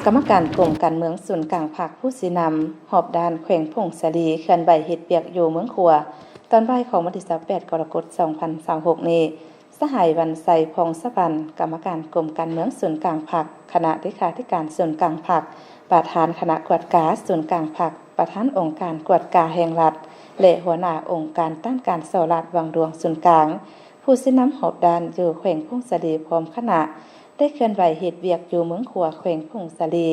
กรรมการกรมการเมืองศูนย์กลางภาคผู้สินำหอบด้านแขวงพงศลีเคลื่อนไหวเฮ็ดเวียกอยู่เมืองขัวตอนบ่ายของวันที่28กรกฎาคม2026นี้สหายวันไสพงศพันธ์กรรมการกรมการเมืองศูนย์กลางภาคคณะเลขาธิการศูนย์กลางภาคประธานคณะกวดกาศูนย์กลางภาคประธานองค์การกวดกาแห่งรัฐและหัวหน้าองค์การต้านการสอรัฐวังดวงศูนย์กลางผู้สินำหอบด้านอยู่แขวงพงศลีพร้อมคณะได้เคลื่อนไหวเฮ็ดเวียกอยู่เมืองขัวแขวงพงศลี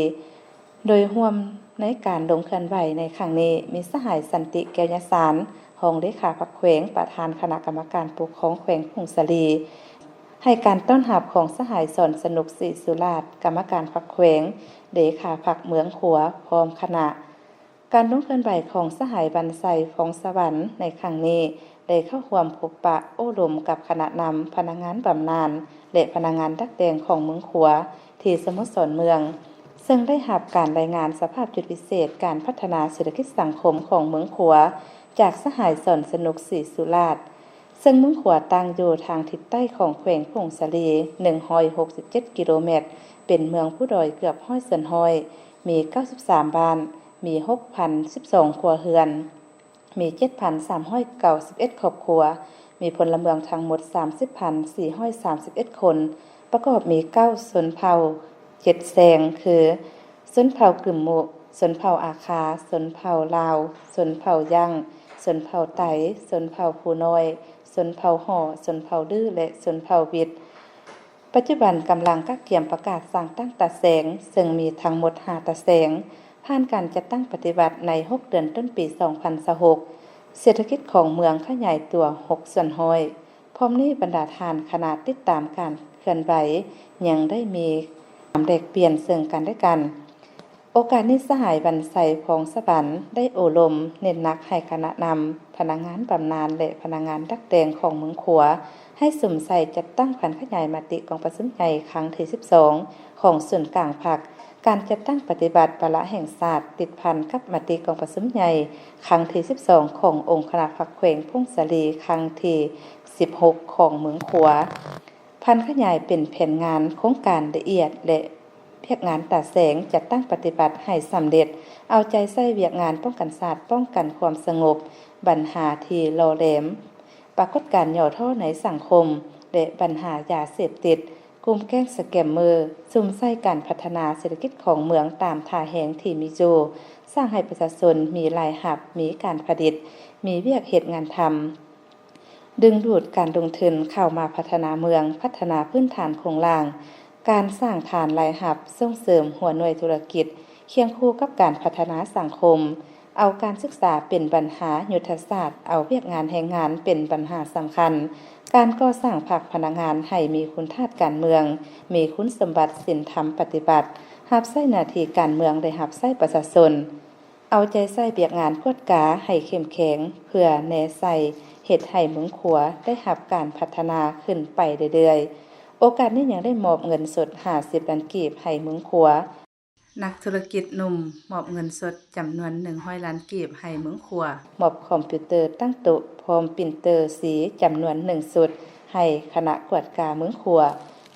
โดยร่วมในการลงเคลื่อนไหวในครั้งนี้มีสหายสันติแก้วยสารรองเลขาพรรคแขวงประธานคณะกรรมการปกครองแขวงพงศลีให้การต้อนรับของสหายสอนสนุกศรีสุราษฎร์กรรมการพรรคแขวงเลขาพรรคเมืองขัวพร้อมคณะการลงเคลื่อนไหวของสหายบรรไซฟองสวรรค์ในครั้งนี้ได้เข้าร่วมพบปะโอ้ลมกับคณะนำพนักงานบำนาญและพนักงานดักแดงของเมืองขัวที่สโมสรเมืองซึ่งได้รับการรายงานสภาพจุดพิเศษการพัฒนาเศรษฐกิจสังคมของเมืองขัวจากสหายสอนสนุกศรีสุราษฎร์ซึ่งเมืองขัวตั้งอยู่ทางทิศใต้ของแขวงพงศลี167กิโลเมตรเป็นเมืองผู้ดอยเกือบ100เซนห้อยมี93บ้านมี 6,012 ครัวเรือนมี 7,391 ครอบครัวมีพลเมืองทั้งหมด 30,431 คนประกอบมี9ชนเผ่า7แสงคือชนเผ่ากึ่มมุชนเผ่าอาคาชนเผ่าลาวชนเผ่าย่างชนเผ่าไตชนเผ่าผู้น้อยชนเผ่าห่อชนเผ่าดื้อและชนเผ่าวิทย์ปัจจุบันกำลังกักเกี่ยมประกาศสร้างตั้งตาแสงซึ่งมีทั้งหมด5ตาแสงผ่านการจัดตั้งปฏิบัติใน6เดือนต้นปี2026เศรษฐกิจของเมืองขยายตัว6ส่วนห้อยพร้อมนี้บรรดาทานคณะติดตามการเคลื่อนไหวยังได้มีความแลกเปลี่ยนซึ่งกันและกันโอกาสนี้สหายบรรไซพงศวรรค์ได้โอลมเน้นหนักให้คณะนำพนักงานบำนาญและพนักงานดักแดงของเมืองขัวให้สมใส่จัดตั้งพันขยายมติกองประชุมใหญ่ครั้งที่12ของส่วนกลางภาคการจัดตั้งปฏิบัติวาระแห่งชาติติดพันกับมติกองประชุมใหญ่ครั้งที่12ขององค์คณะพรรคแขวงพงศลีครั้งที่16ของเมืองขัวพันขยายเป็นแผนงานโครงการละเอียดและเวียกงานตาแสงจัดตั้งปฏิบัติให้สำเร็จเอาใจใส่เวียกงานป้องกันศาสตร์ป้องกันความสงบปัญหาที่รอแหลมปรากฏการณ์ย่อท่อในสังคมและปัญหายาเสพติดกลุ่มแก๊งสแกมเมอร์ซุ่มไส้การพัฒนาเศรษฐกิจของเมืองตามท่าแหงที่มีอยู่สร้างให้ประชาชนมีรายรับมีการผลิตมีเวียกเฮ็ดงานทำดึงดูดการลงทุนเข้ามาพัฒนาเมืองพัฒนาพื้นฐานโครงสร้างการสร้างฐานรายรับส่งเสริมหัวหน่วยธุรกิจเคียงคู่กับการพัฒนาสังคมเอาการศึกษาเป็นปัญหายุทธศาสตร์เอาเวียกงานแห่งงานเป็นปัญหาสำคัญการก่อสร้างภาคพนักงานให้มีคุณธาตุการเมืองมีคุณสมบัติศีลธรรมปฏิบัติรับใช้หน้าที่การเมืองได้รับใช้ประชาชนเอาใจใส่เวียกงานกวดกาให้เข้มแข็งเพื่อแนใส่เฮ็ดให้เมืองขัวได้รับการพัฒนาขึ้นไปเรื่อยๆโอกาสนี้ยังได้มอบเงินสด50ล้านกีบให้เมืองขัวนักธุรกิจหนุ่มมอบเงินสดจำนวน100ล้านกีบให้เมืองขัวมอบคอมพิวเตอร์ตั้งโต๊ะพร้อมปรินเตอร์สีจำนวน1ชุดให้คณะกวดกาเมืองขัว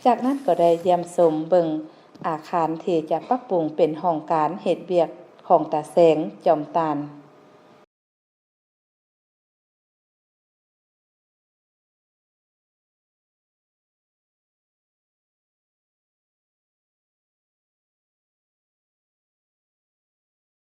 จากนั้นก็ได้เยี่ยมชมเบิ่งอาคารที่จะปรับปรุงเป็นห้องการเฮ็ดเวียกของตาแสงจอมตาล